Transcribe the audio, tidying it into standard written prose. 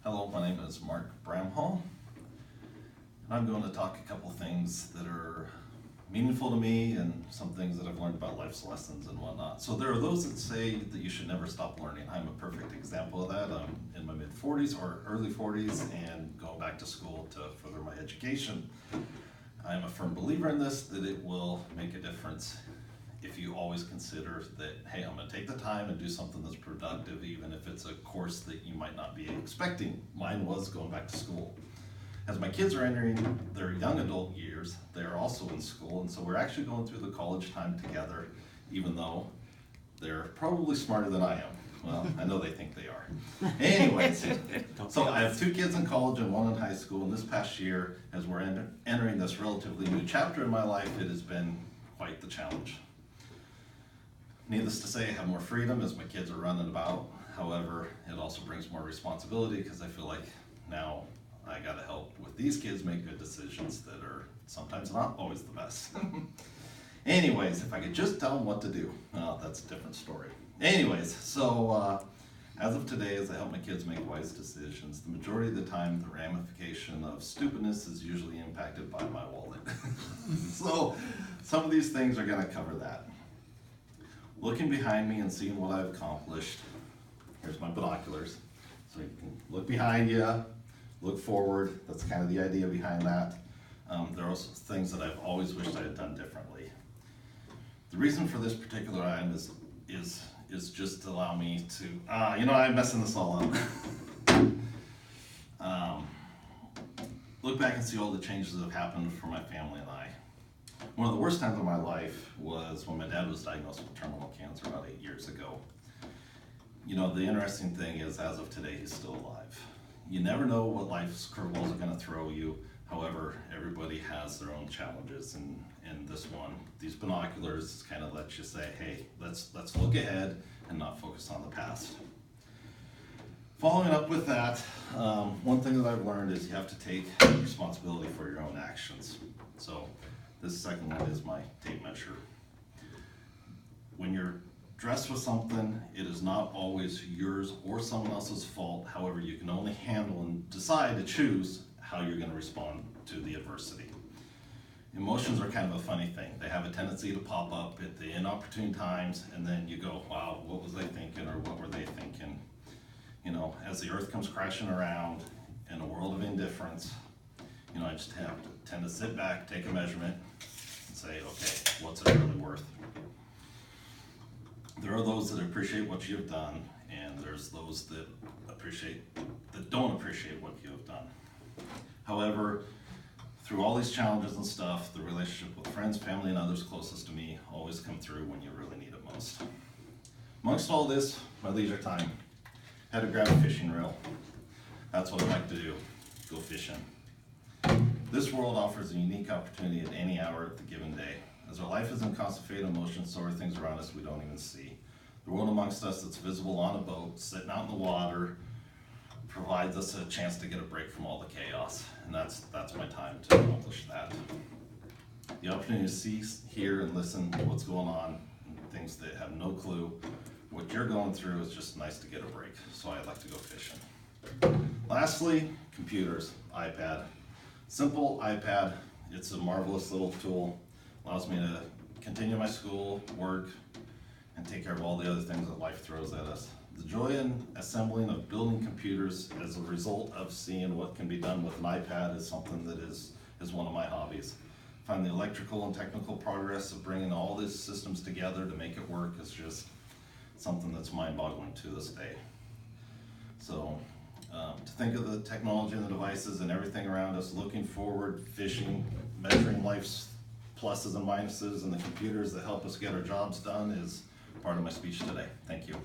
Hello, my name is Mark Bramhall, and I'm going to talk a couple things that are meaningful to me and some things that I've learned about life's lessons and whatnot. So there are those that say that you should never stop learning. I'm a perfect example of that. I'm in my mid-40s or early 40s and going back to school to further my education. I'm a firm believer in this, that it will make a difference if you always consider that, hey, I'm going to take the time and do something that's productive, even if it's a course that you might not be expecting. Mine was going back to school. As my kids are entering their young adult years, they are also in school, and so we're actually going through the college time together, even though they're probably smarter than I am. Well, I know they think they are. Anyways, so I have two kids in college and one in high school, and this past year, as we're entering this relatively new chapter in my life, it has been quite the challenge. Needless to say, I have more freedom as my kids are running about. However, it also brings more responsibility because I feel like now I gotta help with these kids make good decisions that are sometimes not always the best. Anyways, if I could just tell them what to do, well, that's a different story. Anyways, so as of today, as I help my kids make wise decisions, the majority of the time, the ramification of stupidness is usually impacted by my wallet. So some of these things are gonna cover that. Looking behind me and seeing what I've accomplished, here's my binoculars. So you can look behind you, look forward. That's kind of the idea behind that. There are also things that I've always wished I had done differently. The reason for this particular item is just to allow me to, I'm messing this all up. Look back and see all the changes that have happened for my family and I. One of the worst times of my life was when my dad was diagnosed with terminal cancer about 8 years ago. You know, the interesting thing is, as of today, he's still alive. You never know what life's curveballs are gonna throw you. However, everybody has their own challenges, and this one, these binoculars kind of let you say, hey, let's look ahead and not focus on the past. Following up with that, one thing that I've learned is you have to take responsibility for your own actions. So this second one is my tape measure. When you're dressed with something, it is not always yours or someone else's fault. However, you can only handle and decide to choose how you're going to respond to the adversity. Emotions are kind of a funny thing. They have a tendency to pop up at the inopportune times, and then you go, wow, what was I thinking, or what were they thinking? You know, as the earth comes crashing around in a world of indifference, I just have to tend to sit back, take a measurement, and say, okay, what's it really worth? There are those that appreciate what you have done, and there's those that don't appreciate what you have done. However, through all these challenges and stuff, the relationship with friends, family, and others closest to me always come through when you really need it most. Amongst all this, my leisure time, had to grab a fishing reel. That's what I like to do, go fishing. This world offers a unique opportunity at any hour of the given day. As our life is in constant fade and motion, so are things around us we don't even see. The world amongst us that's visible on a boat, sitting out in the water, provides us a chance to get a break from all the chaos. And that's my time to accomplish that. The opportunity to see, hear, and listen to what's going on, and things that have no clue what you're going through, is just nice to get a break. So I like to go fishing. Lastly, computers, iPad. Simple iPad, it's a marvelous little tool. Allows me to continue my school, work, and take care of all the other things that life throws at us. The joy in assembling of building computers as a result of seeing what can be done with an iPad is something that is one of my hobbies. I find the electrical and technical progress of bringing all these systems together to make it work is just something that's mind-boggling to this day. So to think of the technology and the devices and everything around us, looking forward, fishing, measuring life's pluses and minuses, and the computers that help us get our jobs done is part of my speech today. Thank you.